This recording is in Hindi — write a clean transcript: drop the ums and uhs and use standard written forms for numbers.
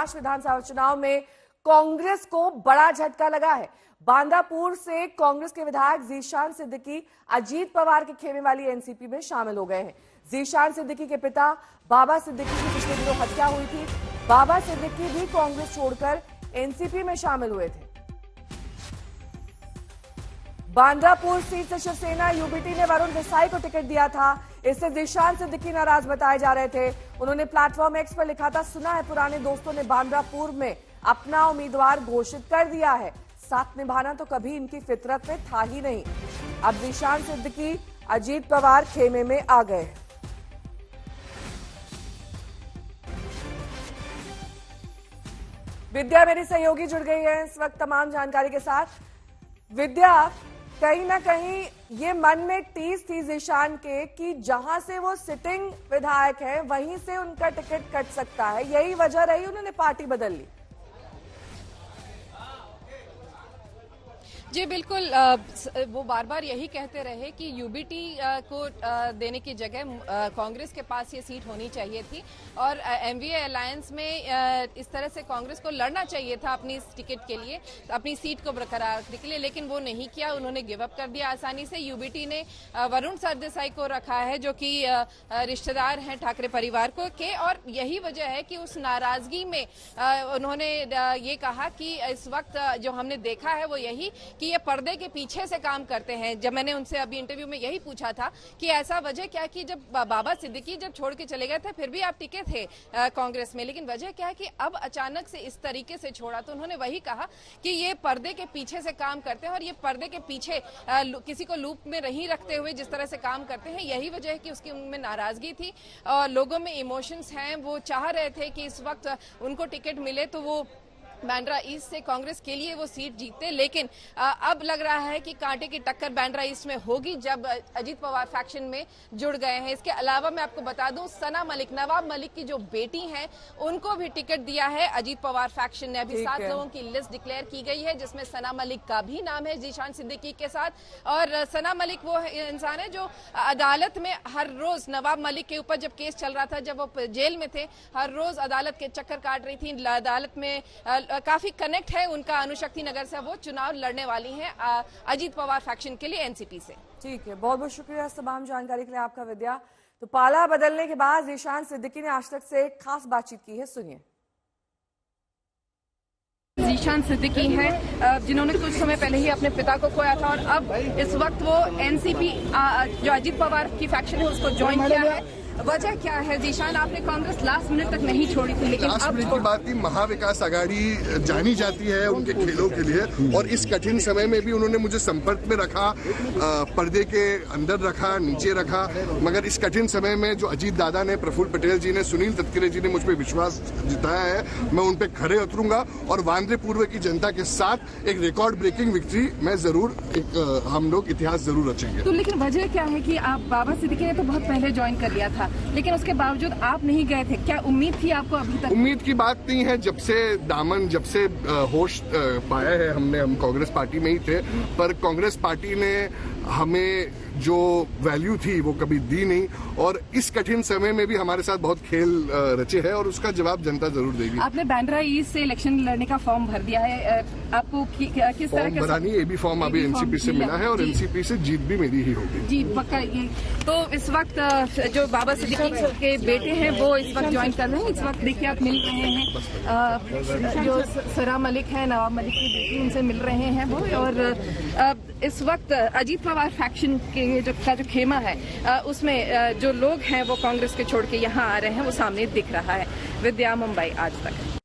महाराष्ट्र विधानसभा चुनाव में कांग्रेस को बड़ा झटका लगा है। बांदापुर से कांग्रेस के विधायक जीशान सिद्दीकी अजीत पवार के खेमे वाली एनसीपी में शामिल हो गए हैं। जीशान सिद्दीकी के पिता बाबा सिद्दीकी की पिछले दिनों हत्या हुई थी। बाबा सिद्दीकी भी कांग्रेस छोड़कर एनसीपी में शामिल हुए थे। बांदापुर सीट से शिवसेना यूबीटी ने वरुण देसाई को टिकट दिया था। इससे जीशान सिद्दीकी नाराज बताए जा रहे थे। उन्होंने प्लेटफॉर्म एक्स पर लिखा था, सुना है पुराने दोस्तों ने बांदापुर में अपना उम्मीदवार घोषित कर दिया है, साथ निभाना तो कभी इनकी फितरत में था ही नहीं। अब जीशान सिद्दीकी अजीत पवार खेमे में आ गए। विद्या मेरी सहयोगी जुड़ गई है इस वक्त तमाम जानकारी के साथ। विद्या, कहीं ना कहीं ये मन में टीस थी जीशान के कि जहां से वो सिटिंग विधायक है वहीं से उनका टिकट कट सकता है, यही वजह रही उन्होंने पार्टी बदल ली। जी बिल्कुल, वो बार बार यही कहते रहे कि यूबीटी को देने की जगह कांग्रेस के पास ये सीट होनी चाहिए थी और एमवीए अलायंस में इस तरह से कांग्रेस को लड़ना चाहिए था अपनी टिकट के लिए, अपनी सीट को बरकरार रखने के लिए, लेकिन वो नहीं किया। उन्होंने गिव अप कर दिया आसानी से। यूबीटी ने वरुण सरदेसाई को रखा है जो कि रिश्तेदार हैं ठाकरे परिवार को के, और यही वजह है कि उस नाराजगी में उन्होंने ये कहा कि इस वक्त जो हमने देखा है वो यही कि ये पर्दे के पीछे से काम करते हैं। जब मैंने उनसे अभी इंटरव्यू में यही पूछा था कि ऐसा वजह क्या कि जब बाबा सिद्दीकी जब छोड़ के चले गए थे फिर भी आप टिके थे कांग्रेस में, लेकिन वजह क्या है कि अब अचानक से इस तरीके से छोड़ा। तो उन्होंने वही कहा कि ये पर्दे के पीछे से काम करते हैं और ये पर्दे के पीछे किसी को लूप में नहीं रखते हुए जिस तरह से काम करते हैं, यही वजह है कि उसकी उनमें नाराजगी थी और लोगों में इमोशंस हैं। वो चाह रहे थे कि इस वक्त उनको टिकट मिले तो वो बांद्रा ईस्ट से कांग्रेस के लिए वो सीट जीतते, लेकिन अब लग रहा है कि कांटे की टक्कर बांद्रा ईस्ट में होगी जब अजीत पवार फैक्शन में जुड़ गए हैं। इसके अलावा मैं आपको बता दूं, सना मलिक, नवाब मलिक की जो बेटी हैं, उनको भी टिकट दिया है अजीत पवार फैक्शन ने। अभी 7 लोगों की लिस्ट डिक्लेयर की गई है जिसमें सना मलिक का भी नाम है जीशान सिद्दीकी के साथ। और सना मलिक वो इंसान है जो अदालत में हर रोज, नवाब मलिक के ऊपर जब केस चल रहा था, जब वो जेल में थे, हर रोज अदालत के चक्कर काट रही थी। अदालत में काफी कनेक्ट है उनका। अनुशक्ति नगर से वो चुनाव लड़ने वाली हैं अजीत पवार फैक्शन के लिए एनसीपी से। ठीक है, बहुत बहुत शुक्रिया इस तमाम जानकारी के लिए आपका विद्या। तो पाला बदलने के बाद जीशान सिद्दीकी ने आज तक से खास बातचीत की है, सुनिए। जीशान सिद्दीकी हैं जिन्होंने कुछ समय पहले ही अपने पिता को खोया था और अब इस वक्त वो एनसीपी जो अजीत पवार की फैक्शन है उसको ज्वाइन किया है। वजह क्या है जीशान, आपने कांग्रेस लास्ट मिनट तक नहीं छोड़ी थी, लेकिन लास्ट मिनट की बात थी। महाविकास आघाड़ी जानी जाती है उनके खेलों के लिए और इस कठिन समय में भी उन्होंने मुझे संपर्क में रखा, पर्दे के अंदर रखा, नीचे रखा। मगर इस कठिन समय में जो अजीत दादा ने, प्रफुल्ल पटेल जी ने, सुनील तटकरे जी ने मुझ पर विश्वास जताया है, मैं उन पर खड़े उतरूंगा और वांद्रे पूर्व की जनता के साथ एक रिकॉर्ड ब्रेकिंग विक्ट्री मैं जरूर हम लोग इतिहास जरूर रचेंगे। तो लेकिन वजह क्या है कि आप बाबा सिद्दीकी ने तो बहुत पहले ज्वाइन कर लिया था, लेकिन उसके बावजूद आप नहीं गए थे, क्या उम्मीद थी आपको अभी तक? उम्मीद की बात नहीं है। जब से होश पाया है हम कांग्रेस पार्टी में ही थे, पर कांग्रेस पार्टी ने हमें जो वैल्यू थी वो कभी दी नहीं और इस कठिन समय में भी हमारे साथ बहुत खेल रचे हैं और उसका जवाब जनता जरूर देगी। आपने बांद्रा ईस्ट से इलेक्शन लड़ने का फॉर्म भर दिया है, आपको किस तरह का भरा नहीं? ये भी फॉर्म अभी एनसीपी से मिला है और एनसीपी से जीत भी मेरी ही होगी। जी पक्का। ये तो इस वक्त जो बाबा सिद्दीकी के बेटे हैं वो इस वक्त ज्वाइन कर रहे हैं। इस वक्त देखिए आप मिल रहे हैं, जो सना मलिक है, नवाब मलिक की बेटी, उनसे मिल रहे हैं वो। और इस वक्त अजीत पवार फैक्शन के जो खेमा है उसमें जो लोग हैं वो कांग्रेस के छोड़ के यहाँ आ रहे हैं, वो सामने दिख रहा है। विद्या, मुंबई आज तक।